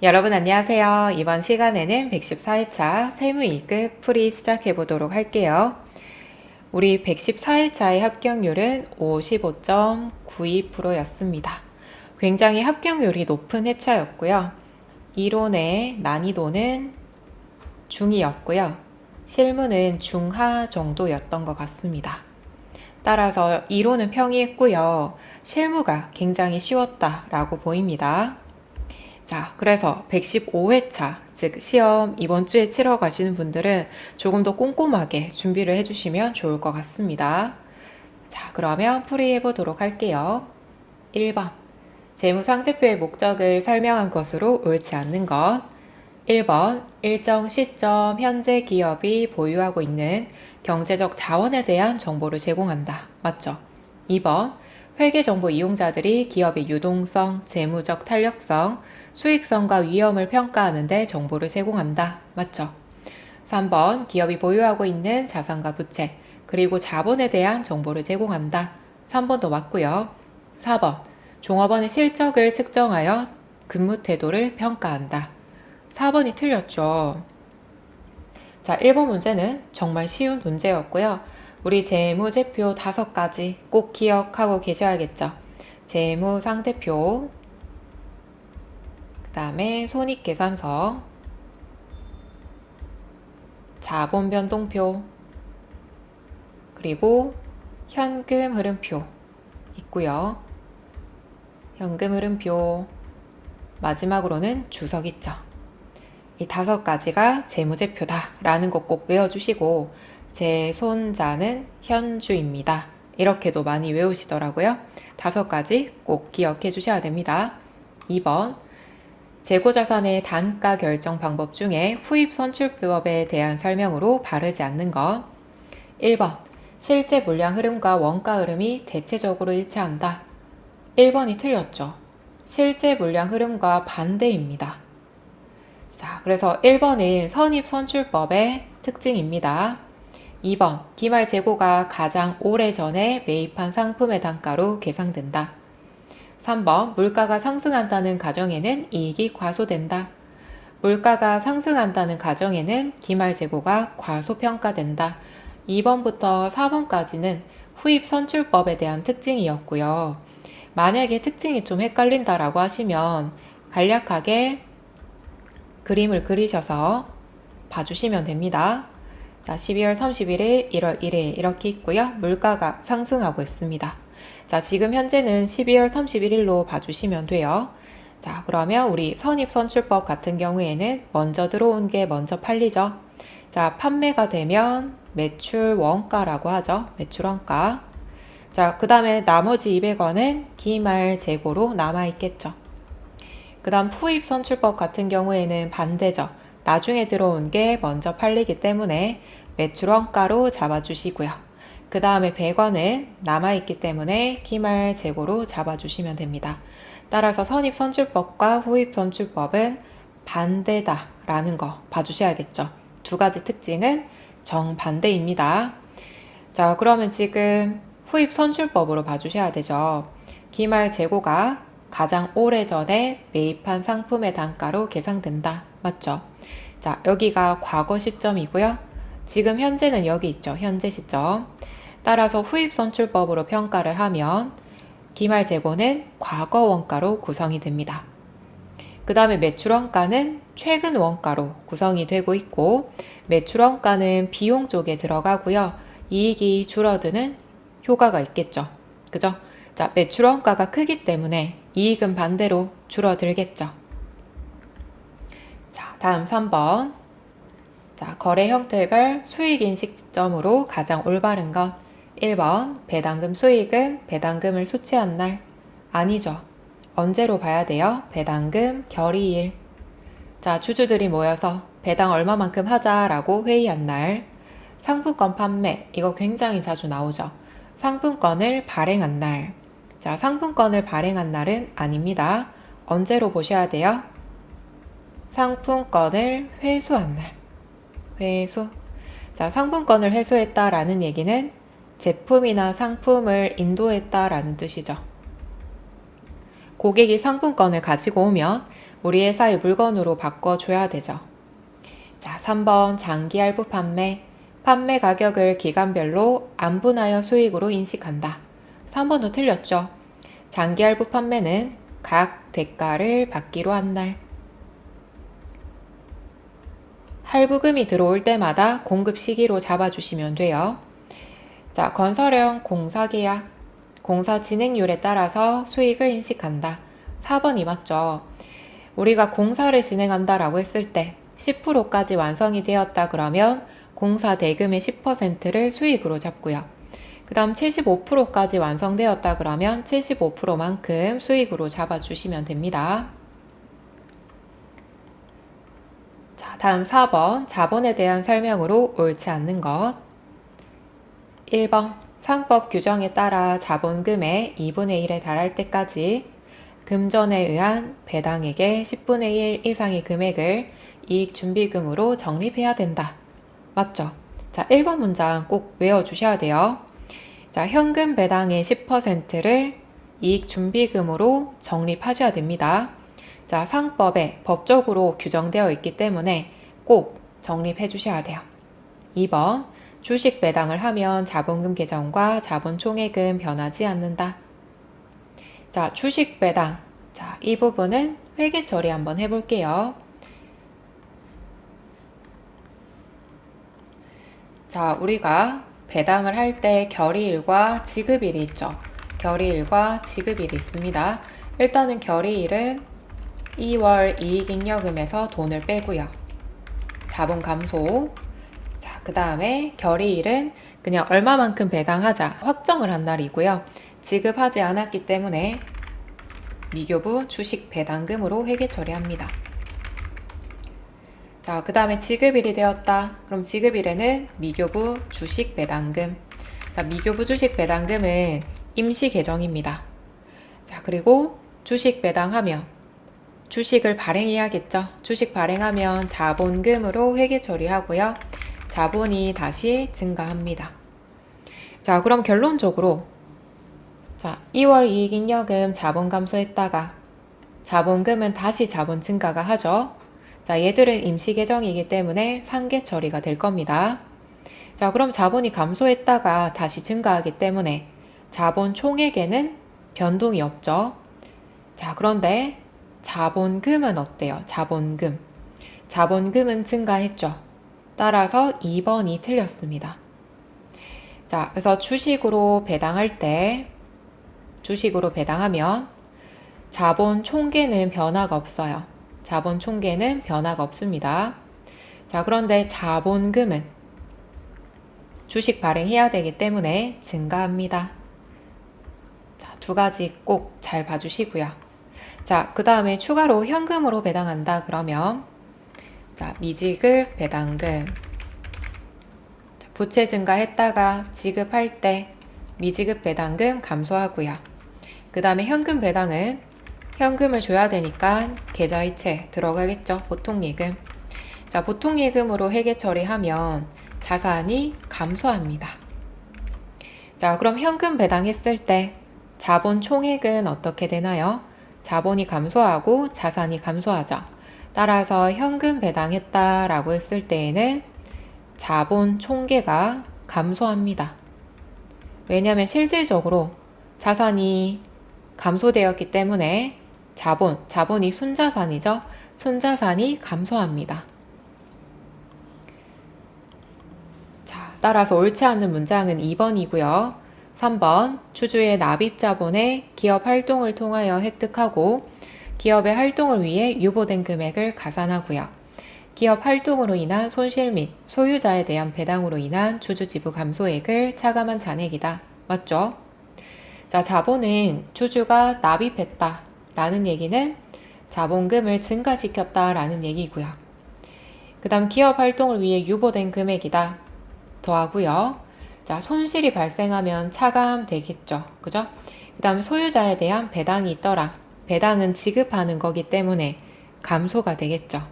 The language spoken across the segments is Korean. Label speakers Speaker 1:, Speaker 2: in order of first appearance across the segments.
Speaker 1: 여러분 안녕하세요. 이번 시간에는 114회차 세무 2급 풀이 시작해 보도록 할게요. 우리 114회차의 합격률은 55.92%였습니다. 굉장히 합격률이 높은 회차였고요. 이론의 난이도는 중이었고요. 실무는 중하 정도였던 것 같습니다. 따라서 이론은 평이했고요. 실무가 굉장히 쉬웠다라고 보입니다. 자, 그래서 115회차, 즉 시험 이번 주에 치러 가시는 분들은 조금 더 꼼꼼하게 준비를 해주시면 좋을 것 같습니다. 자, 그러면 풀이해 보도록 할게요. 1번, 재무상태표의 목적을 설명한 것으로 옳지 않는 것. 1번, 일정 시점 현재 기업이 보유하고 있는 경제적 자원에 대한 정보를 제공한다. 맞죠? 2번, 회계정보 이용자들이 기업의 유동성, 재무적 탄력성, 수익성과 위험을 평가하는 데 정보를 제공한다. 맞죠? 3번, 기업이 보유하고 있는 자산과 부채, 그리고 자본에 대한 정보를 제공한다. 3번도 맞고요. 4번, 종업원의 실적을 측정하여 근무 태도를 평가한다. 4번이 틀렸죠. 자, 1번 문제는 정말 쉬운 문제였고요. 우리 재무제표 5가지 꼭 기억하고 계셔야겠죠. 재무상태표, 그 다음에 손익계산서, 자본변동표, 그리고 현금 흐름표 있고요. 현금 흐름표, 마지막으로는 주석 있죠. 이 5가지가 재무제표다 라는 거 꼭 외워주시고, 제 손자는 현주입니다. 이렇게도 많이 외우시더라고요. 5가지 꼭 기억해 주셔야 됩니다. 2번, 재고자산의 단가 결정 방법 중에 후입 선출법에 대한 설명으로 바르지 않는 것. 1번, 실제 물량 흐름과 원가 흐름이 대체적으로 일치한다. 1번이 틀렸죠. 실제 물량 흐름과 반대입니다. 자, 그래서 1번은 선입선출법의 특징입니다. 2번, 기말 재고가 가장 오래전에 매입한 상품의 단가로 계상된다. 3번, 물가가 상승한다는 가정에는 이익이 과소된다. 물가가 상승한다는 가정에는 기말 재고가 과소평가된다. 2번부터 4번까지는 후입선출법에 대한 특징이었고요. 만약에 특징이 좀 헷갈린다라고 하시면 간략하게 그림을 그리셔서 봐주시면 됩니다. 자, 12월 31일, 1월 1일 이렇게 있고요. 물가가 상승하고 있습니다. 자, 지금 현재는 12월 31일로 봐주시면 돼요. 자, 그러면 우리 선입선출법 같은 경우에는 먼저 들어온 게 먼저 팔리죠. 자, 판매가 되면 매출 원가라고 하죠. 매출 원가. 자, 그 다음에 나머지 200원은 기말 재고로 남아있겠죠. 그 다음 후입선출법 같은 경우에는 반대죠. 나중에 들어온 게 먼저 팔리기 때문에 매출 원가로 잡아주시고요. 그 다음에 100원은 남아있기 때문에 기말 재고로 잡아주시면 됩니다. 따라서 선입선출법과 후입선출법은 반대다라는 거 봐주셔야겠죠. 2가지 특징은 정반대입니다. 자, 그러면 지금 후입선출법으로 봐주셔야 되죠. 기말 재고가 가장 오래전에 매입한 상품의 단가로 계상된다. 맞죠? 자, 여기가 과거 시점이고요. 지금 현재는 여기 있죠. 현재 시점. 따라서 후입선출법으로 평가를 하면 기말 재고는 과거 원가로 구성이 됩니다. 그 다음에 매출 원가는 최근 원가로 구성이 되고 있고, 매출 원가는 비용 쪽에 들어가고요. 이익이 줄어드는 효과가 있겠죠. 그죠? 자, 매출 원가가 크기 때문에 이익은 반대로 줄어들겠죠. 자, 다음 3번. 자, 거래 형태별 수익인식 시점으로 가장 올바른 것. 1번, 배당금 수익은 배당금을 수취한 날. 아니죠. 언제로 봐야 돼요? 배당금 결의일. 자, 주주들이 모여서 배당 얼마만큼 하자라고 회의한 날. 상품권 판매, 이거 굉장히 자주 나오죠. 상품권을 발행한 날. 자, 상품권을 발행한 날은 아닙니다. 언제로 보셔야 돼요? 상품권을 회수한 날. 회수. 자, 상품권을 회수했다라는 얘기는 제품이나 상품을 인도했다라는 뜻이죠. 고객이 상품권을 가지고 오면 우리 회사의 물건으로 바꿔줘야 되죠. 자, 3번 장기 할부 판매. 판매 가격을 기간별로 안분하여 수익으로 인식한다. 3번도 틀렸죠. 장기 할부 판매는 각 대가를 받기로 한 날. 할부금이 들어올 때마다 공급 시기로 잡아주시면 돼요. 자, 건설형 공사계약. 공사 진행률에 따라서 수익을 인식한다. 4번이 맞죠. 우리가 공사를 진행한다라고 했을 때 10%까지 완성이 되었다 그러면 공사 대금의 10%를 수익으로 잡고요. 그 다음 75%까지 완성되었다 그러면 75%만큼 수익으로 잡아주시면 됩니다. 자, 다음 4번 자본에 대한 설명으로 옳지 않는 것. 1번 상법 규정에 따라 자본금의 2분의 1에 달할 때까지 금전에 의한 배당액의 10분의 1 이상의 금액을 이익준비금으로 적립해야 된다. 맞죠? 자, 1번 문장 꼭 외워주셔야 돼요. 자, 현금 배당의 10%를 이익준비금으로 적립하셔야 됩니다. 자, 상법에 법적으로 규정되어 있기 때문에 꼭 적립해 주셔야 돼요. 2번 주식 배당을 하면 자본금 계정과 자본 총액은 변하지 않는다. 자, 주식 배당. 자, 이 부분은 회계 처리 한번 해볼게요. 자, 우리가 배당을 할 때 결의일과 지급일이 있죠. 결의일과 지급일이 있습니다. 일단은 결의일은 2월 이익잉여금에서 돈을 빼고요. 자본 감소. 자, 그 다음에 결의일은 그냥 얼마만큼 배당하자 확정을 한 날이고요. 지급하지 않았기 때문에 미교부 주식 배당금으로 회계 처리합니다. 자, 그 다음에 지급일이 되었다. 그럼 지급일에는 미교부 주식 배당금. 자, 미교부 주식 배당금은 임시 계정입니다. 자, 그리고 주식 배당하면 주식을 발행해야겠죠. 주식 발행하면 자본금으로 회계 처리하고요. 자본이 다시 증가합니다. 자, 그럼 결론적으로 자, 2월 이익잉여금 자본 감소했다가 자본금은 다시 자본 증가가 하죠. 자, 얘들은 임시 계정이기 때문에 상계 처리가 될 겁니다. 자, 그럼 자본이 감소했다가 다시 증가하기 때문에 자본 총액에는 변동이 없죠. 자, 그런데 자본금은 어때요? 자본금. 자본금은 증가했죠. 따라서 2번이 틀렸습니다. 자, 그래서 주식으로 배당할 때 주식으로 배당하면 자본 총계는 변화가 없어요. 자본 총계는 변화가 없습니다. 자, 그런데 자본금은 주식 발행해야 되기 때문에 증가합니다. 자, 두 가지 꼭 잘 봐주시고요. 자, 그 다음에 추가로 현금으로 배당한다 그러면 자, 미지급 배당금. 부채 증가했다가 지급할 때 미지급 배당금 감소하고요. 그 다음에 현금 배당은 현금을 줘야 되니까 계좌이체 들어가겠죠. 보통예금. 자, 보통예금으로 회계 처리하면 자산이 감소합니다. 자, 그럼 현금 배당했을 때 자본 총액은 어떻게 되나요? 자본이 감소하고 자산이 감소하죠. 따라서 현금 배당했다라고 했을 때에는 자본 총계가 감소합니다. 왜냐하면 실질적으로 자산이 감소되었기 때문에 자본이 순자산이죠. 순자산이 감소합니다. 자, 따라서 옳지 않은 문장은 2번이고요. 3번 주주의 납입자본에 기업 활동을 통하여 획득하고 기업의 활동을 위해 유보된 금액을 가산하고요. 기업 활동으로 인한 손실 및 소유자에 대한 배당으로 인한 주주 지분 감소액을 차감한 잔액이다. 맞죠? 자, 자본은 주주가 납입했다 라는 얘기는 자본금을 증가시켰다 라는 얘기고요. 그 다음 기업 활동을 위해 유보된 금액이다 더하고요. 자, 손실이 발생하면 차감되겠죠. 그죠? 그 다음에 소유자에 대한 배당이 있더라. 배당은 지급하는 거기 때문에 감소가 되겠죠.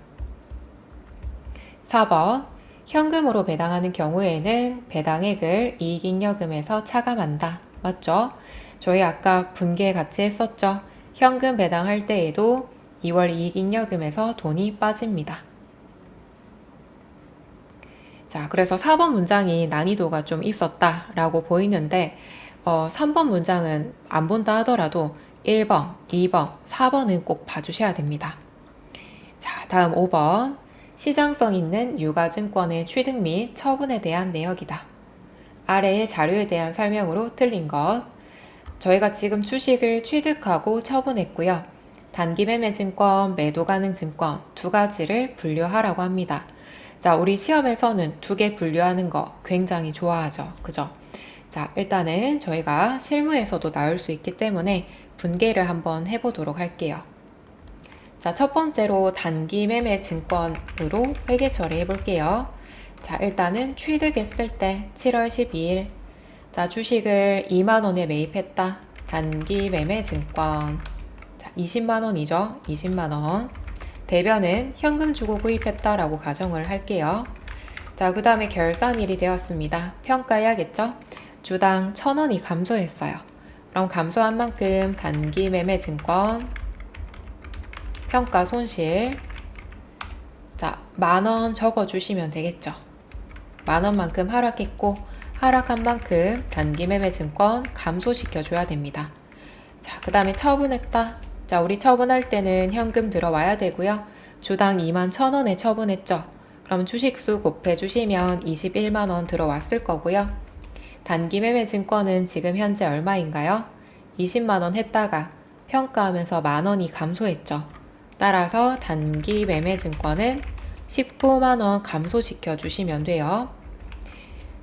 Speaker 1: 4번 현금으로 배당하는 경우에는 배당액을 이익잉여금에서 차감한다. 맞죠? 저희 아까 분계 같이 했었죠. 현금 배당할 때에도 2월 이익잉여금에서 돈이 빠집니다. 자, 그래서 4번 문장이 난이도가 좀 있었다라고 보이는데 3번 문장은 안 본다 하더라도 1번, 2번, 4번은 꼭 봐주셔야 됩니다. 자, 다음 5번. 시장성 있는 유가증권의 취득 및 처분에 대한 내역이다. 아래의 자료에 대한 설명으로 틀린 것. 저희가 지금 주식을 취득하고 처분했고요. 단기매매증권, 매도가능증권 두 가지를 분류하라고 합니다. 자, 우리 시험에서는 두 개 분류하는 거 굉장히 좋아하죠. 그죠? 자, 일단은 저희가 실무에서도 나올 수 있기 때문에 분개를 한번 해보도록 할게요. 자, 첫 번째로 단기매매 증권으로 회계 처리해 볼게요. 자, 일단은 취득했을 때 7월 12일. 자, 주식을 2만원에 매입했다. 단기매매 증권. 자, 20만원이죠. 20만원. 대변은 현금 주고 구입했다라고 가정을 할게요. 자, 그 다음에 결산일이 되었습니다. 평가해야겠죠? 주당 1,000원이 감소했어요. 그럼 감소한 만큼 단기매매 증권 평가 손실. 자, 10,000원 적어주시면 되겠죠. 10,000원만큼 하락했고 하락한 만큼 단기매매 증권 감소시켜줘야 됩니다. 자, 그 다음에 처분했다. 자, 우리 처분할 때는 현금 들어와야 되고요. 주당 21,000원에 처분했죠. 그럼 주식수 곱해주시면 21만원 들어왔을 거고요. 단기매매 증권은 지금 현재 얼마인가요? 20만원 했다가 평가하면서 만원이 감소했죠. 따라서 단기매매 증권은 19만원 감소시켜 주시면 돼요.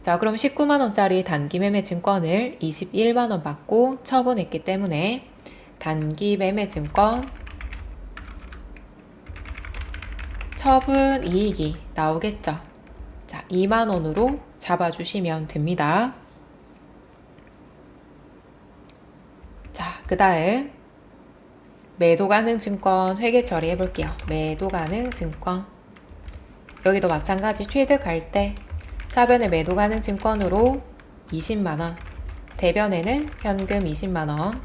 Speaker 1: 자, 그럼 19만원짜리 단기매매 증권을 21만원 받고 처분했기 때문에 단기매매 증권 처분 이익이 나오겠죠. 자, 2만원으로 잡아주시면 됩니다. 자, 그 다음 매도 가능 증권 회계 처리해 볼게요. 매도 가능 증권. 여기도 마찬가지 취득할 때 사변에 매도 가능 증권으로 20만원. 대변에는 현금 20만원.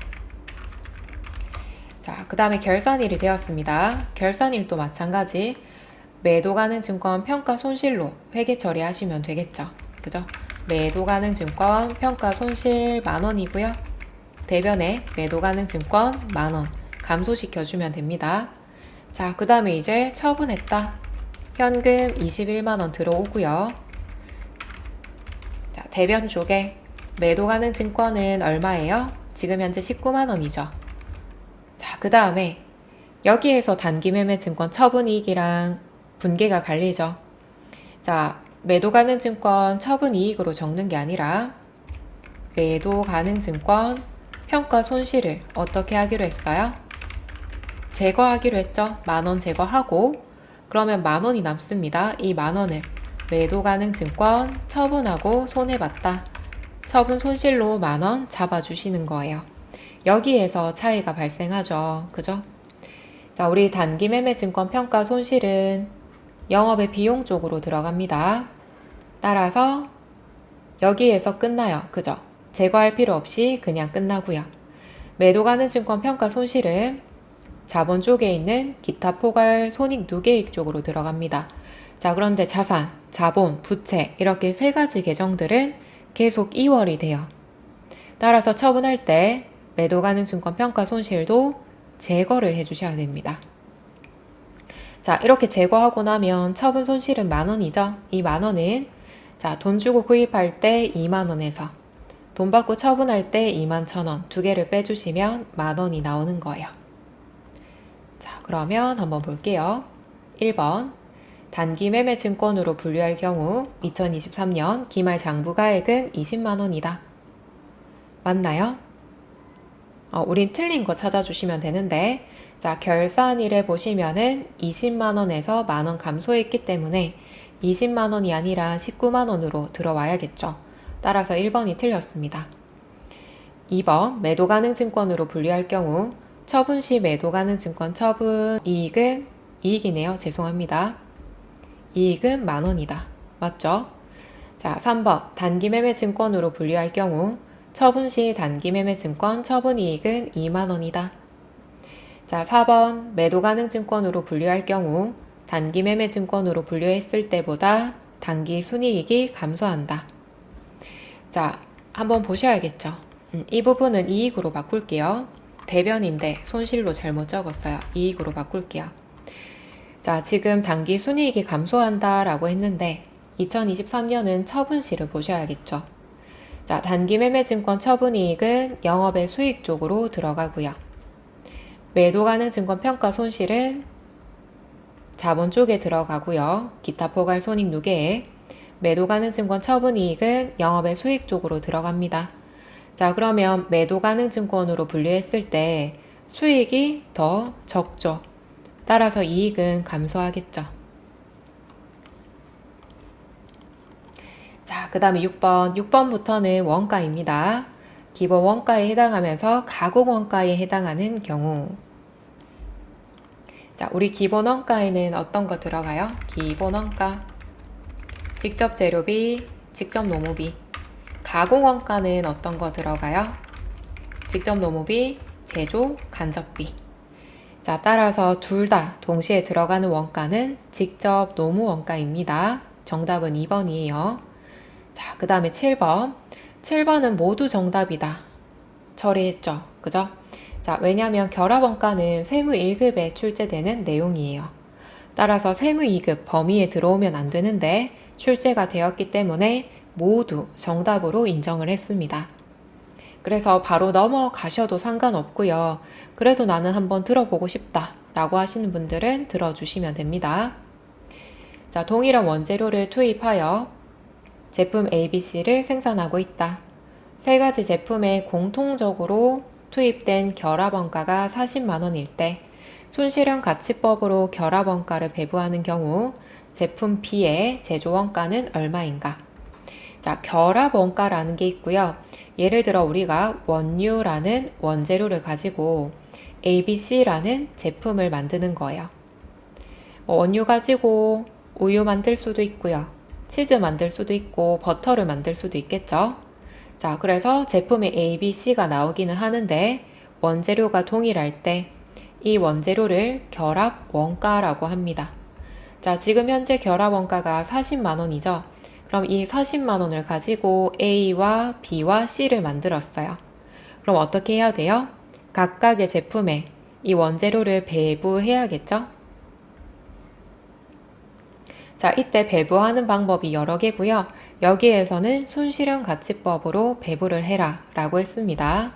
Speaker 1: 자, 그 다음에 결산일이 되었습니다. 결산일도 마찬가지 매도 가능 증권 평가 손실로 회계 처리하시면 되겠죠. 그죠? 매도 가능 증권 평가 손실 만원이고요. 대변에 매도 가능 증권 만원. 감소시켜주면 됩니다. 자, 그 다음에 이제 처분했다. 현금 21만원 들어오고요. 자, 대변 쪽에 매도 가능 증권은 얼마예요? 지금 현재 19만원이죠. 자, 그 다음에 여기에서 단기매매 증권 처분이익이랑 분계가 갈리죠. 자, 매도 가능 증권 처분이익으로 적는 게 아니라 매도 가능 증권 평가 손실을 어떻게 하기로 했어요? 제거하기로 했죠. 10,000원 제거하고 그러면 10,000원이 남습니다. 이 10,000원을 매도 가능 증권 처분하고 손해봤다. 처분 손실로 10,000원 잡아주시는 거예요. 여기에서 차이가 발생하죠. 그죠? 자, 우리 단기매매 증권 평가 손실은 영업의 비용 쪽으로 들어갑니다. 따라서 여기에서 끝나요. 그죠? 제거할 필요 없이 그냥 끝나고요. 매도 가능 증권 평가 손실은 자본 쪽에 있는 기타 포괄 손익 누계익 쪽으로 들어갑니다. 자, 그런데 자산, 자본, 부채 이렇게 세 가지 계정들은 계속 이월이 돼요. 따라서 처분할 때 매도 가능 증권 평가 손실도 제거를 해주셔야 됩니다. 자, 이렇게 제거하고 나면 처분 손실은 10,000원이죠. 이 10,000원은 자, 돈 주고 구입할 때 2만원에서 돈 받고 처분할 때 21,000원 두 개를 빼주시면 10,000원이 나오는 거예요. 자, 그러면 한번 볼게요. 1번 단기 매매 증권으로 분류할 경우 2023년 기말 장부가액은 20만원이다. 맞나요? 우린 틀린 거 찾아주시면 되는데 자, 결산일에 보시면은 20만원에서 만원 감소했기 때문에 20만원이 아니라 19만원으로 들어와야겠죠. 따라서 1번이 틀렸습니다. 2번 매도 가능 증권으로 분류할 경우 처분 시 매도 가능 증권 처분 이익은 이익이네요. 죄송합니다. 이익은 만원이다. 맞죠? 자, 3번 단기 매매 증권으로 분류할 경우 처분 시 단기 매매 증권 처분 이익은 2만원이다. 자, 4번 매도 가능 증권으로 분류할 경우 단기 매매 증권으로 분류했을 때보다 단기 순이익이 감소한다. 자, 한번 보셔야겠죠. 이 부분은 이익으로 바꿀게요. 대변인데 손실로 잘못 적었어요. 이익으로 바꿀게요. 자, 지금 단기 순이익이 감소한다 라고 했는데 2023년은 처분시를 보셔야겠죠. 자, 단기 매매 증권 처분이익은 영업의 수익 쪽으로 들어가고요. 매도 가능 증권 평가 손실은 자본 쪽에 들어가고요. 기타 포괄 손익 누계에 매도 가능 증권 처분이익은 영업의 수익 쪽으로 들어갑니다. 자, 그러면 매도 가능 증권으로 분류했을 때 수익이 더 적죠. 따라서 이익은 감소하겠죠. 자, 그 다음에 6번. 6번부터는 원가입니다. 기본 원가에 해당하면서 가공 원가에 해당하는 경우. 자, 우리 기본 원가에는 어떤 거 들어가요? 기본 원가. 직접 재료비, 직접 노무비. 가공 원가는 어떤 거 들어가요? 직접 노무비, 제조, 간접비. 자, 따라서 둘 다 동시에 들어가는 원가는 직접 노무 원가입니다. 정답은 2번이에요. 자, 그 다음에 7번. 7번은 모두 정답이다. 처리했죠. 그죠? 자, 왜냐면 결합 원가는 세무 1급에 출제되는 내용이에요. 따라서 세무 2급 범위에 들어오면 안 되는데 출제가 되었기 때문에 모두 정답으로 인정을 했습니다. 그래서 바로 넘어가셔도 상관없고요. 그래도 나는 한번 들어보고 싶다 라고 하시는 분들은 들어주시면 됩니다. 자, 동일한 원재료를 투입하여 제품 ABC를 생산하고 있다. 세 가지 제품에 공통적으로 투입된 결합원가가 40만원일 때 손실형 가치법으로 결합원가를 배부하는 경우 제품 B의 제조원가는 얼마인가? 자, 결합원가라는 게 있고요. 예를 들어 우리가 원유라는 원재료를 가지고 ABC라는 제품을 만드는 거예요. 원유 가지고 우유 만들 수도 있고요. 치즈 만들 수도 있고 버터를 만들 수도 있겠죠. 자, 그래서 제품에 ABC가 나오기는 하는데 원재료가 동일할 때 이 원재료를 결합 원가라고 합니다. 자, 지금 현재 결합 원가가 40만원이죠. 그럼 이 40만원을 가지고 A와 B와 C를 만들었어요. 그럼 어떻게 해야 돼요? 각각의 제품에 이 원재료를 배부해야겠죠? 자, 이때 배부하는 방법이 여러 개고요. 여기에서는 손실형 가치법으로 배부를 해라 라고 했습니다.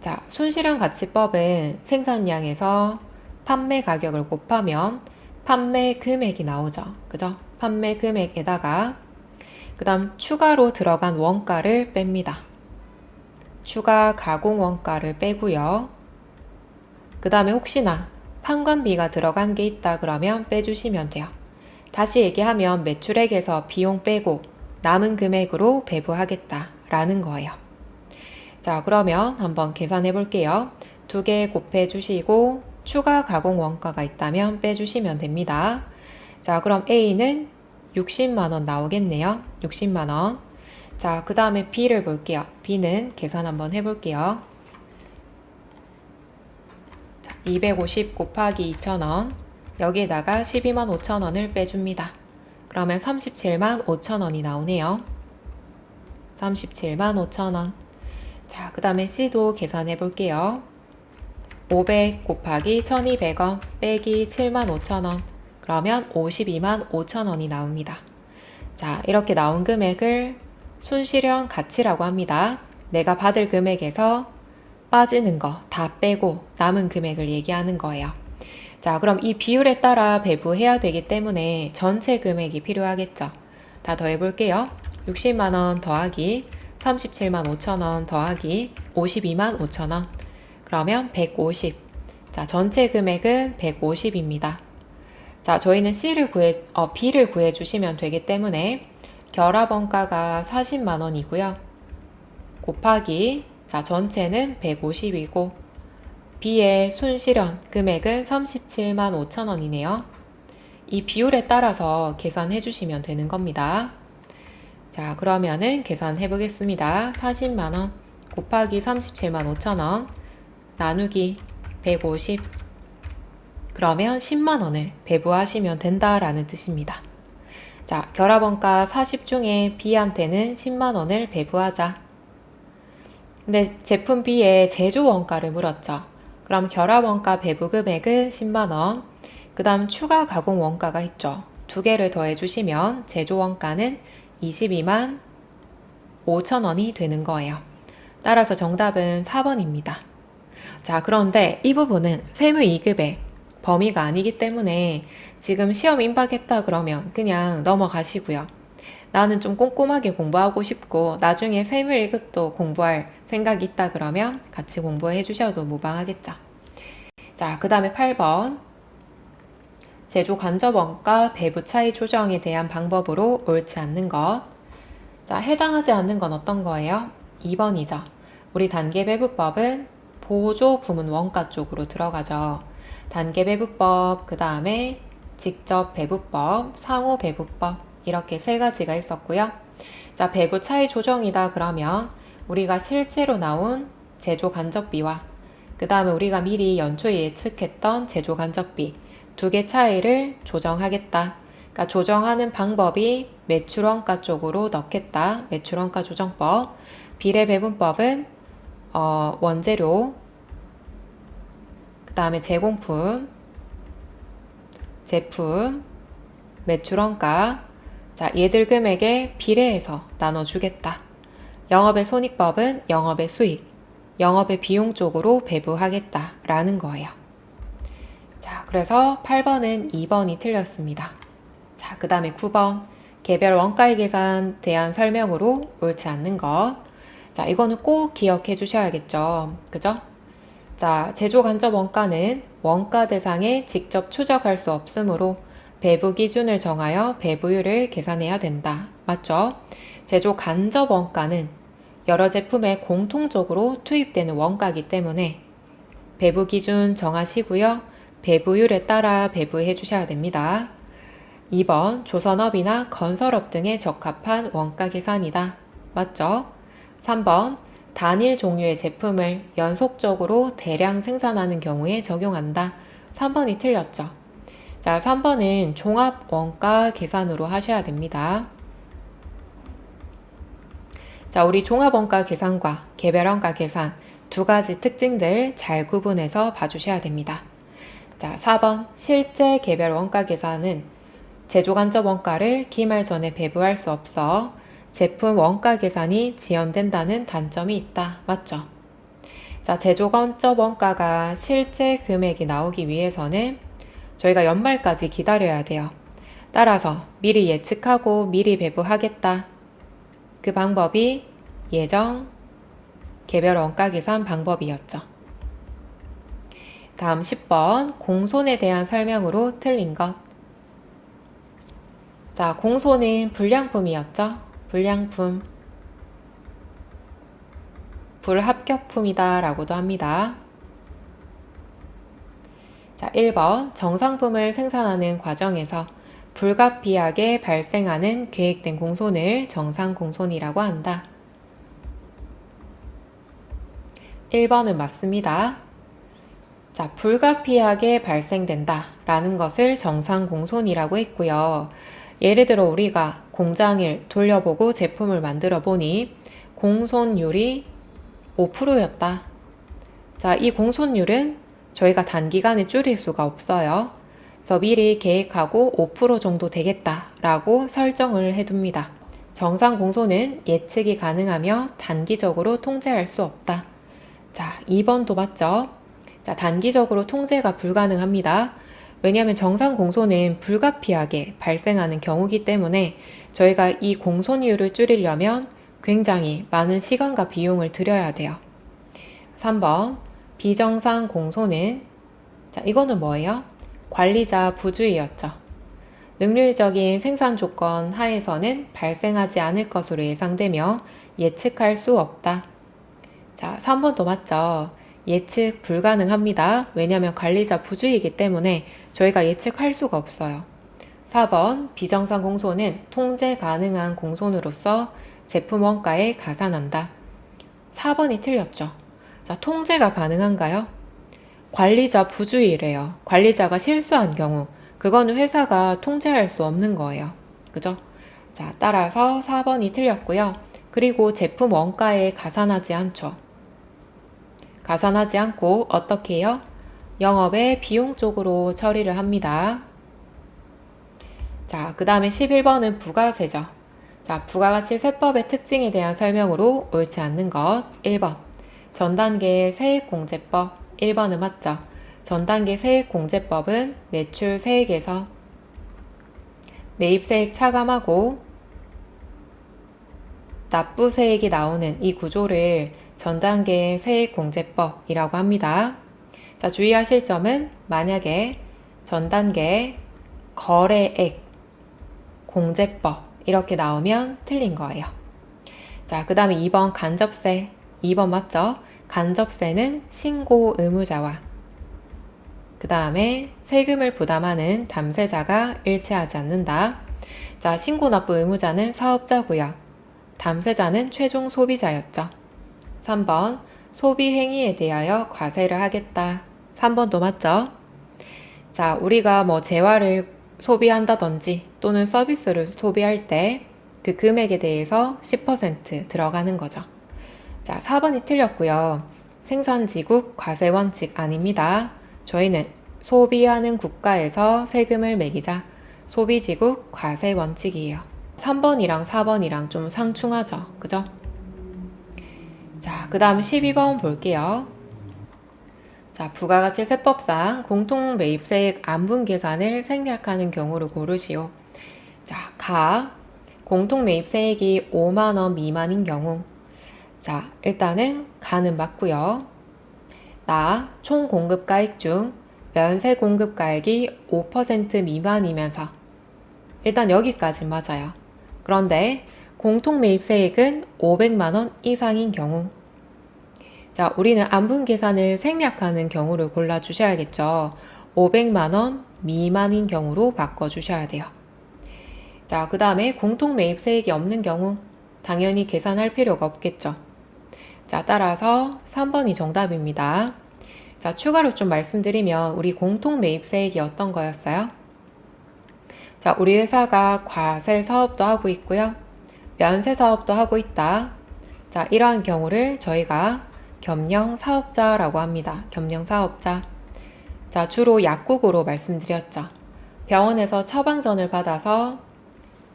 Speaker 1: 자, 손실형 가치법은 생산량에서 판매 가격을 곱하면 판매 금액이 나오죠. 그죠? 판매 금액에다가 그 다음 추가로 들어간 원가를 뺍니다. 추가 가공 원가를 빼고요. 그 다음에 혹시나 판관비가 들어간 게 있다 그러면 빼주시면 돼요. 다시 얘기하면 매출액에서 비용 빼고 남은 금액으로 배부하겠다 라는 거예요. 자, 그러면 한번 계산해 볼게요. 2개 곱해 주시고 추가 가공 원가가 있다면 빼주시면 됩니다. 자, 그럼 A는 60만원 나오겠네요. 60만원. 자, 그 다음에 B를 볼게요. B는 계산 한번 해볼게요. 자, 250 곱하기 2,000원. 여기에다가 12만 5천원을 빼줍니다. 그러면 37만 5천원이 나오네요. 37만 5천원. 자, 그 다음에 C도 계산해 볼게요. 500 곱하기 1200원 빼기 7만 5천원. 그러면 52만 5천원이 나옵니다. 자, 이렇게 나온 금액을 손실형 가치라고 합니다. 내가 받을 금액에서 빠지는 거 다 빼고 남은 금액을 얘기하는 거예요. 자, 그럼 이 비율에 따라 배부해야 되기 때문에 전체 금액이 필요하겠죠. 다 더해볼게요. 60만원 더하기 37만 5천원 더하기 52만 5천원. 그러면 150. 자, 전체 금액은 150입니다. 자, 저희는 B를 구해주시면 되기 때문에 결합원가가 40만원이고요. 곱하기, 자, 전체는 150이고, B의 순실현 금액은 37만 5천원이네요. 이 비율에 따라서 계산해 주시면 되는 겁니다. 자, 그러면은 계산해 보겠습니다. 40만원 곱하기 37만 5천원 나누기 150 그러면 10만 원을 배부하시면 된다라는 뜻입니다. 자, 결합원가 40 중에 B한테는 10만 원을 배부하자. 근데 제품 B의 제조 원가를 물었죠. 그럼 결합원가 배부 금액은 10만 원. 그 다음 추가 가공 원가가 있죠. 두 개를 더해 주시면 제조 원가는 22만 5천 원이 되는 거예요. 따라서 정답은 4번입니다. 자, 그런데 이 부분은 세무 2급의 범위가 아니기 때문에 지금 시험 임박했다 그러면 그냥 넘어가시고요. 나는 좀 꼼꼼하게 공부하고 싶고 나중에 세무 1급도 공부할 생각이 있다 그러면 같이 공부해 주셔도 무방하겠죠. 자, 그 다음에 8번. 제조 간접원가 배부 차이 조정에 대한 방법으로 옳지 않는 것. 자, 해당하지 않는 건 어떤 거예요? 2번이죠. 우리 단계배부법은 보조 부문 원가 쪽으로 들어가죠. 단계배부법, 그 다음에 직접배부법, 상호배부법 이렇게 세 가지가 있었고요. 자, 배부 차이 조정이다 그러면 우리가 실제로 나온 제조 간접비와 그 다음에 우리가 미리 연초에 예측했던 제조 간접비 두 개 차이를 조정하겠다. 그러니까 조정하는 방법이 매출원가 쪽으로 넣겠다. 매출원가 조정법. 비례배분법은 원재료, 그 다음에 제공품, 제품, 매출원가. 자, 얘들 금액에 비례해서 나눠주겠다. 영업의 손익법은 영업의 수익, 영업의 비용 쪽으로 배부하겠다라는 거예요. 자, 그래서 8번은 2번이 틀렸습니다. 자, 그 다음에 9번. 개별 원가의 계산 대한 설명으로 옳지 않는 것. 자, 이거는 꼭 기억해 주셔야겠죠. 그죠? 자, 제조 간접 원가는 원가 대상에 직접 추적할 수 없으므로 배부 기준을 정하여 배부율을 계산해야 된다. 맞죠? 제조 간접 원가는 여러 제품에 공통적으로 투입되는 원가이기 때문에 배부 기준 정하시고요. 배부율에 따라 배부해 주셔야 됩니다. 2번 조선업이나 건설업 등에 적합한 원가 계산이다. 맞죠? 3번 단일 종류의 제품을 연속적으로 대량 생산하는 경우에 적용한다. 3번이 틀렸죠. 자, 3번은 종합 원가 계산으로 하셔야 됩니다. 자, 우리 종합 원가 계산과 개별 원가 계산 두 가지 특징들 잘 구분해서 봐주셔야 됩니다. 자, 4번 실제 개별 원가 계산은 제조 간접 원가를 기말 전에 배부할 수 없어 제품 원가 계산이 지연된다는 단점이 있다. 맞죠? 자, 제조 간접 원가가 실제 금액이 나오기 위해서는 저희가 연말까지 기다려야 돼요. 따라서 미리 예측하고 미리 배부하겠다. 그 방법이 예정 개별 원가 계산 방법이었죠. 다음 10번 공손에 대한 설명으로 틀린 것. 자, 공손은 불량품이었죠. 불량품. 불합격품이다 라고도 합니다. 자, 1번 정상품을 생산하는 과정에서 불가피하게 발생하는 계획된 공손을 정상공손이라고 한다. 1번은 맞습니다. 자, 불가피하게 발생된다 라는 것을 정상공손이라고 했고요. 예를 들어 우리가 공장을 돌려보고 제품을 만들어 보니 공손율이 5%였다. 자, 이 공손율은 저희가 단기간에 줄일 수가 없어요. 그래서 미리 계획하고 5% 정도 되겠다라고 설정을 해둡니다. 정상 공손은 예측이 가능하며 단기적으로 통제할 수 없다. 자, 2번도 맞죠? 자, 단기적으로 통제가 불가능합니다. 왜냐하면 정상 공손은 불가피하게 발생하는 경우이기 때문에 저희가 이 공손율을 줄이려면 굉장히 많은 시간과 비용을 들여야 돼요. 3번 비정상 공손은 자, 이거는 뭐예요? 관리자 부주의였죠. 능률적인 생산 조건 하에서는 발생하지 않을 것으로 예상되며 예측할 수 없다. 자, 3번도 맞죠? 예측 불가능합니다. 왜냐하면 관리자 부주의이기 때문에 저희가 예측할 수가 없어요. 4번 비정상 공손은 통제 가능한 공손으로서 제품 원가에 가산한다. 4번이 틀렸죠. 자, 통제가 가능한가요? 관리자 부주의래요. 관리자가 실수한 경우, 그거는 회사가 통제할 수 없는 거예요. 그죠? 자, 따라서 4번이 틀렸고요. 그리고 제품 원가에 가산하지 않죠. 가산하지 않고 어떻게 해요? 영업의 비용 쪽으로 처리를 합니다. 자, 그 다음에 11번은 부가세죠. 자, 부가가치 세법의 특징에 대한 설명으로 옳지 않는 것 1번 전단계 세액공제법 1번은 맞죠. 전단계 세액공제법은 매출 세액에서 매입세액 차감하고 납부세액이 나오는 이 구조를 전단계 세액공제법이라고 합니다. 자, 주의하실 점은 만약에 전단계 거래액 공제법 이렇게 나오면 틀린 거예요. 자, 그 다음에 2번 간접세 2번 맞죠? 간접세는 신고 의무자와 그 다음에 세금을 부담하는 담세자가 일치하지 않는다. 자, 신고 납부 의무자는 사업자고요. 담세자는 최종 소비자였죠. 3번 소비 행위에 대하여 과세를 하겠다. 3번도 맞죠? 자, 우리가 뭐 재화를 소비한다든지 또는 서비스를 소비할 때 그 금액에 대해서 10% 들어가는 거죠. 자, 4번이 틀렸고요. 생산지국 과세 원칙 아닙니다. 저희는 소비하는 국가에서 세금을 매기자 소비지국 과세 원칙이에요. 3번이랑 4번이랑 좀 상충하죠. 그죠? 자, 그 다음 12번 볼게요. 자, 부가가치 세법상 공통매입세액 안분 계산을 생략하는 경우를 고르시오. 자, 가 공통매입세액이 5만원 미만인 경우. 자, 일단은 가는 맞고요. 나 총 공급가액 중 면세 공급가액이 5% 미만이면서 일단 여기까지 맞아요. 그런데 공통매입세액은 500만원 이상인 경우. 자, 우리는 안분 계산을 생략하는 경우를 골라주셔야겠죠. 500만원 미만인 경우로 바꿔주셔야 돼요. 자, 그 다음에 공통매입세액이 없는 경우 당연히 계산할 필요가 없겠죠. 자, 따라서 3번이 정답입니다. 자, 추가로 좀 말씀드리면 우리 공통매입세액이 어떤 거였어요? 자, 우리 회사가 과세 사업도 하고 있고요. 면세 사업도 하고 있다. 자, 이러한 경우를 저희가 겸용사업자라고 합니다. 겸용사업자. 자, 주로 약국으로 말씀드렸죠. 병원에서 처방전을 받아서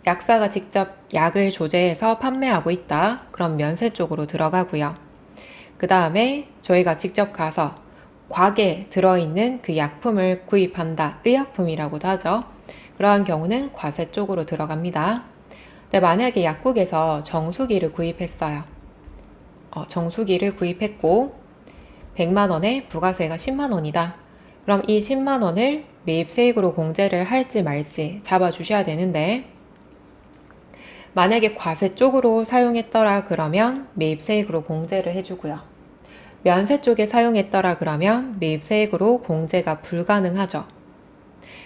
Speaker 1: 약사가 직접 약을 조제해서 판매하고 있다. 그럼 면세 쪽으로 들어가고요. 그 다음에 저희가 직접 가서 곽에 들어있는 그 약품을 구입한다. 의약품이라고도 하죠. 그러한 경우는 과세 쪽으로 들어갑니다. 근데 만약에 약국에서 정수기를 구입했어요. 정수기를 구입했고 100만원에 부가세가 10만원이다. 그럼 이 10만원을 매입세액으로 공제를 할지 말지 잡아주셔야 되는데 만약에 과세 쪽으로 사용했더라 그러면 매입세액으로 공제를 해주고요. 면세 쪽에 사용했더라 그러면 매입세액으로 공제가 불가능하죠.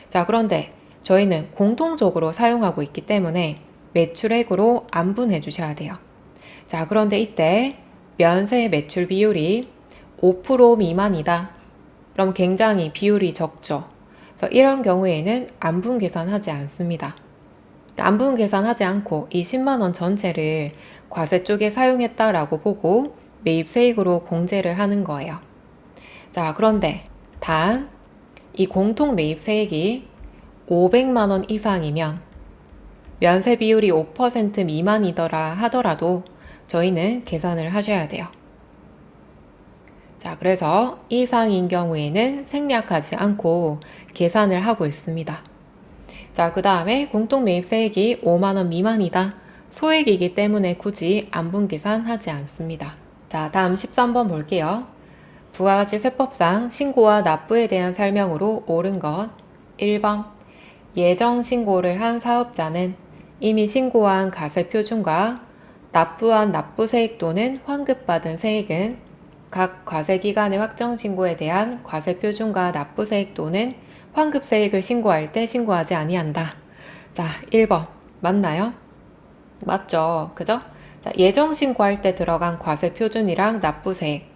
Speaker 1: 자, 그런데 저희는 공통적으로 사용하고 있기 때문에 매출액으로 안분해 주셔야 돼요. 자, 그런데 이때 면세 매출 비율이 5% 미만이다. 그럼 굉장히 비율이 적죠. 그래서 이런 경우에는 안분 계산하지 않습니다. 안분 계산하지 않고 이 10만원 전체를 과세 쪽에 사용했다라고 보고 매입세액으로 공제를 하는 거예요. 자, 그런데 단 이 공통 매입세액이 500만원 이상이면 면세 비율이 5% 미만이더라 하더라도 저희는 계산을 하셔야 돼요. 자, 그래서 이상인 경우에는 생략하지 않고 계산을 하고 있습니다. 자, 그 다음에 공통매입세액이 5만원 미만이다. 소액이기 때문에 굳이 안분 계산하지 않습니다. 자, 다음 13번 볼게요. 부가가치 세법상 신고와 납부에 대한 설명으로 옳은 것 1번 예정 신고를 한 사업자는 이미 신고한 가세표준과 납부한 납부세액 또는 환급받은 세액은 각 과세기간의 확정신고에 대한 과세표준과 납부세액 또는 환급세액을 신고할 때 신고하지 아니한다. 자, 1번 맞나요? 맞죠. 그죠? 자, 예정 신고할 때 들어간 과세표준이랑 납부세액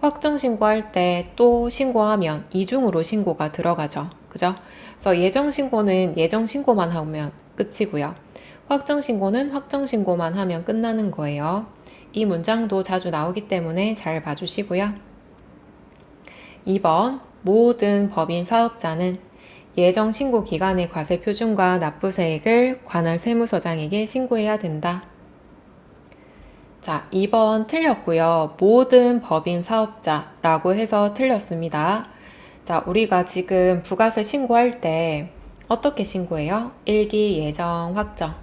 Speaker 1: 확정 신고할 때 또 신고하면 이중으로 신고가 들어가죠. 그죠? 그래서 예정 신고는 예정 신고만 하면 끝이고요. 확정 신고는 확정 신고만 하면 끝나는 거예요. 이 문장도 자주 나오기 때문에 잘 봐주시고요. 2번 모든 법인 사업자는 예정 신고 기간의 과세 표준과 납부세액을 관할 세무서장에게 신고해야 된다. 자, 2번 틀렸고요. 모든 법인 사업자라고 해서 틀렸습니다. 자, 우리가 지금 부가세 신고할 때 어떻게 신고해요? 1기 예정 확정.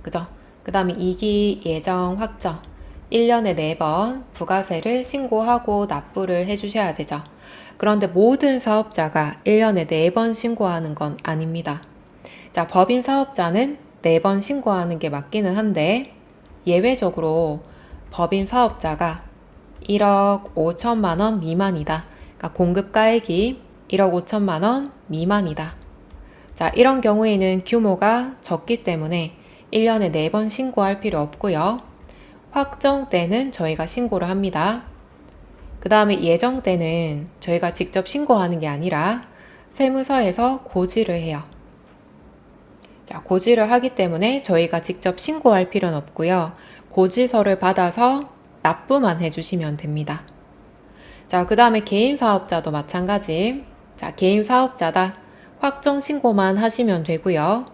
Speaker 1: 그죠? 그 다음에 2기 예정 확정. 1년에 4번 부가세를 신고하고 납부를 해주셔야 되죠. 그런데 모든 사업자가 1년에 4번 신고하는 건 아닙니다. 자, 법인 사업자는 4번 신고하는 게 맞기는 한데 예외적으로 법인 사업자가 1억 5천만 원 미만이다. 그러니까 공급가액이 1억 5천만 원 미만이다. 자, 이런 경우에는 규모가 적기 때문에 1년에 4번 신고할 필요 없고요. 확정 때는 저희가 신고를 합니다. 그 다음에 예정 때는 저희가 직접 신고하는 게 아니라 세무서에서 고지를 해요. 자, 고지를 하기 때문에 저희가 직접 신고할 필요는 없고요. 고지서를 받아서 납부만 해주시면 됩니다. 자, 그 다음에 개인 사업자도 마찬가지. 자, 개인 사업자다. 확정 신고만 하시면 되고요.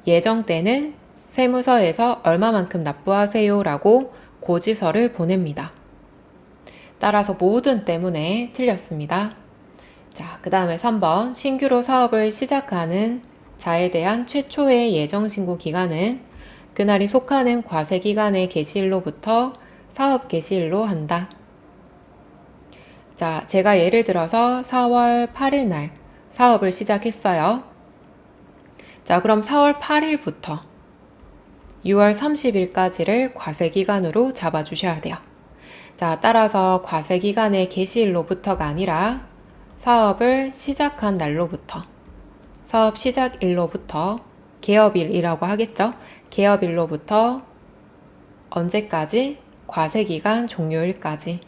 Speaker 1: 예정 때는 세무서에서 얼마만큼 납부하세요 라고 고지서를 보냅니다. 따라서 모든 때문에 틀렸습니다. 자, 그 다음에 3번 신규로 사업을 시작하는 자에 대한 최초의 예정신고 기간은 그날이 속하는 과세기간의 개시일로부터 사업 개시일로 한다. 자, 제가 예를 들어서 4월 8일 날 사업을 시작했어요. 자, 그럼 4월 8일부터 6월 30일까지를 과세기간으로 잡아주셔야 돼요. 자, 따라서 과세기간의 개시일로부터가 아니라 사업을 시작한 날로부터, 사업 시작일로부터, 개업일이라고 하겠죠? 개업일로부터 언제까지? 과세기간 종료일까지.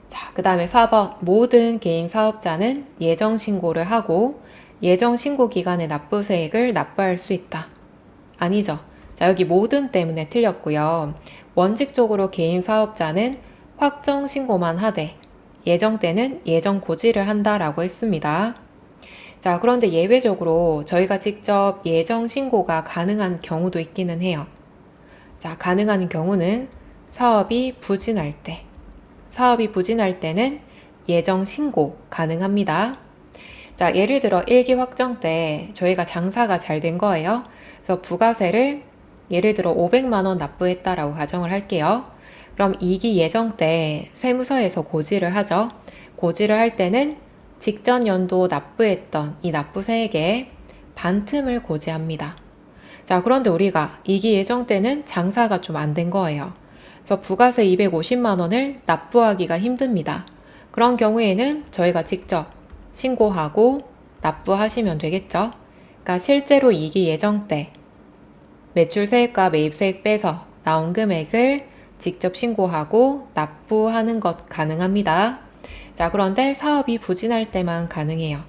Speaker 1: 자, 그 다음에 4번 모든 개인 사업자는 예정 신고를 하고 예정 신고 기간의 납부세액을 납부할 수 있다. 아니죠. 자, 여기 모든 때문에 틀렸고요. 원칙적으로 개인 사업자는 확정 신고만 하되 예정 때는 예정 고지를 한다라고 했습니다. 자, 그런데 예외적으로 저희가 직접 예정 신고가 가능한 경우도 있기는 해요. 자, 가능한 경우는 사업이 부진할 때. 사업이 부진할 때는 예정 신고 가능합니다. 자, 예를 들어 1기 확정 때 저희가 장사가 잘 된 거예요. 그래서 부가세를 예를 들어 500만 원 납부했다라고 가정을 할게요. 그럼 2기 예정 때 세무서에서 고지를 하죠. 고지를 할 때는 직전 연도 납부했던 이 납부세액의 반틈을 고지합니다. 자, 그런데 우리가 2기 예정 때는 장사가 좀 안 된 거예요. 그래서 부가세 250만 원을 납부하기가 힘듭니다. 그런 경우에는 저희가 직접 신고하고 납부하시면 되겠죠. 그러니까 실제로 2기 예정 때 매출세액과 매입세액 빼서 나온 금액을 직접 신고하고 납부하는 것 가능합니다. 자, 그런데 사업이 부진할 때만 가능해요.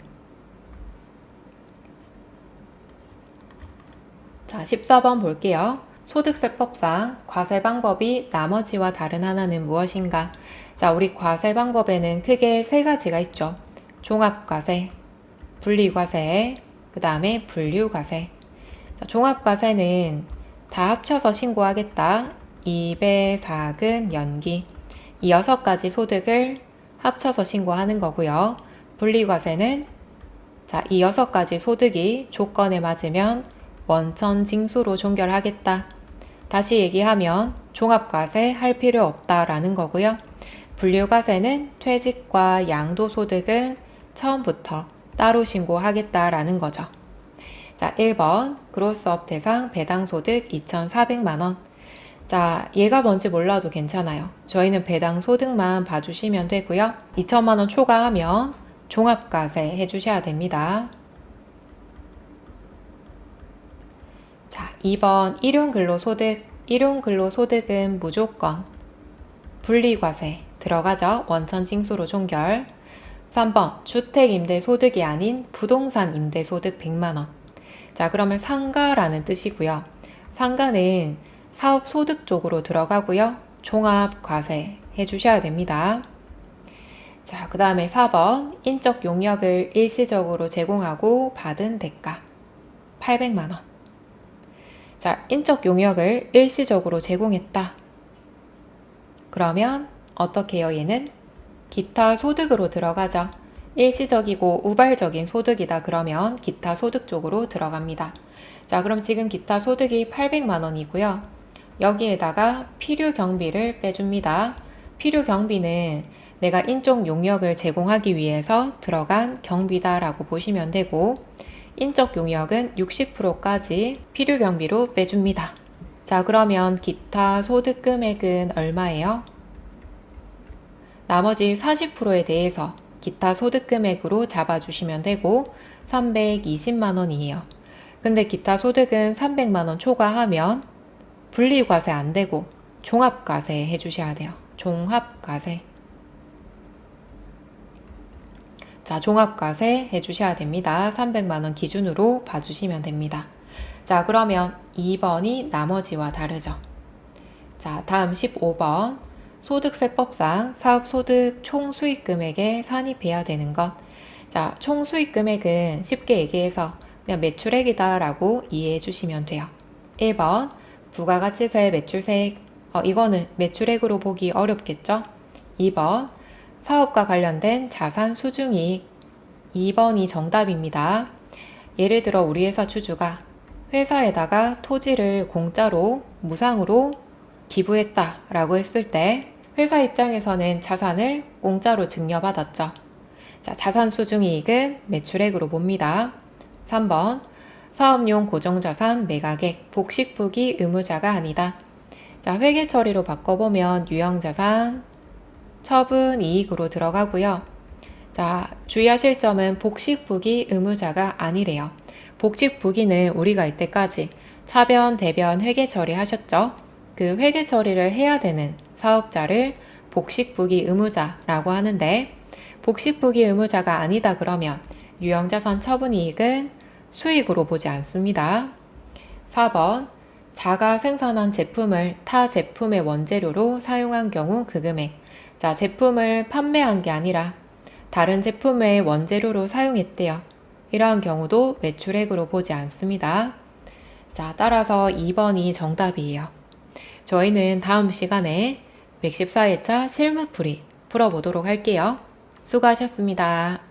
Speaker 1: 자, 14번 볼게요. 소득세법상 과세 방법이 나머지와 다른 하나는 무엇인가? 자, 우리 과세 방법에는 크게 세 가지가 있죠. 종합과세, 분리과세, 그 다음에 분류과세. 자, 종합과세는 다 합쳐서 신고하겠다. 2배, 4근, 연기. 이 6가지 소득을 합쳐서 신고하는 거고요. 분리과세는 자, 이 6가지 소득이 조건에 맞으면 원천 징수로 종결하겠다. 다시 얘기하면 종합과세 할 필요 없다라는 거고요. 분류과세는 퇴직과 양도소득은 처음부터 따로 신고하겠다라는 거죠. 자, 1번 그로스업 대상 배당소득 2,400만 원. 자, 얘가 뭔지 몰라도 괜찮아요. 저희는 배당소득만 봐주시면 되고요. 2천만 원 초과하면 종합과세 해주셔야 됩니다. 자, 2번 일용근로소득. 일용근로소득은 무조건 분리과세 들어가죠. 원천 징수로 종결. 3번 주택 임대 소득이 아닌 부동산 임대 소득 100만 원. 자, 그러면 상가라는 뜻이고요. 상가는 사업 소득 쪽으로 들어가고요. 종합 과세 해주셔야 됩니다. 자, 그 다음에 4번 인적 용역을 일시적으로 제공하고 받은 대가 800만 원. 자, 인적 용역을 일시적으로 제공했다. 그러면 어떻게 해요? 얘는 기타 소득으로 들어가죠. 일시적이고 우발적인 소득이다 그러면 기타 소득 쪽으로 들어갑니다. 자, 그럼 지금 기타 소득이 800만 원이고요. 여기에다가 필요 경비를 빼줍니다. 필요 경비는 내가 인적 용역을 제공하기 위해서 들어간 경비다라고 보시면 되고, 인적 용역은 60%까지 필요 경비로 빼줍니다. 자, 그러면 기타 소득 금액은 얼마예요? 나머지 40%에 대해서 기타 소득 금액으로 잡아주시면 되고 320만 원이에요. 근데 기타 소득은 300만 원 초과하면 분리과세 안 되고 종합과세 해주셔야 돼요. 종합과세. 자, 종합과세 해주셔야 됩니다. 300만 원 기준으로 봐주시면 됩니다. 자, 그러면 2번이 나머지와 다르죠. 자, 다음 15번. 소득세법상 사업소득 총수익금액에 산입해야 되는 것. 자, 총수익금액은 쉽게 얘기해서 그냥 매출액이다 라고 이해해 주시면 돼요. 1번 부가가치세 매출세액. 이거는 매출액으로 보기 어렵겠죠? 2번 사업과 관련된 자산 수중이익. 2번이 정답입니다. 예를 들어 우리 회사 주주가 회사에다가 토지를 공짜로 무상으로 기부했다 라고 했을 때 회사 입장에서는 자산을 공짜로 증여받았죠. 자, 자산 수중이익은 매출액으로 봅니다. 3번 사업용 고정자산 매각액 복식부기 의무자가 아니다. 자, 회계 처리로 바꿔보면 유형자산 처분이익으로 들어가고요. 자, 주의하실 점은 복식부기 의무자가 아니래요. 복식부기는 우리가 이때까지 차변, 대변, 회계 처리하셨죠? 그 회계 처리를 해야 되는 사업자를 복식부기 의무자라고 하는데, 복식부기 의무자가 아니다 그러면 유형자산 처분이익은 수익으로 보지 않습니다. 4번 자가 생산한 제품을 타 제품의 원재료로 사용한 경우 그 금액. 자, 제품을 판매한 게 아니라 다른 제품의 원재료로 사용했대요. 이러한 경우도 매출액으로 보지 않습니다. 자, 따라서 2번이 정답이에요. 저희는 다음 시간에 114회차 실무풀이 풀어보도록 할게요. 수고하셨습니다.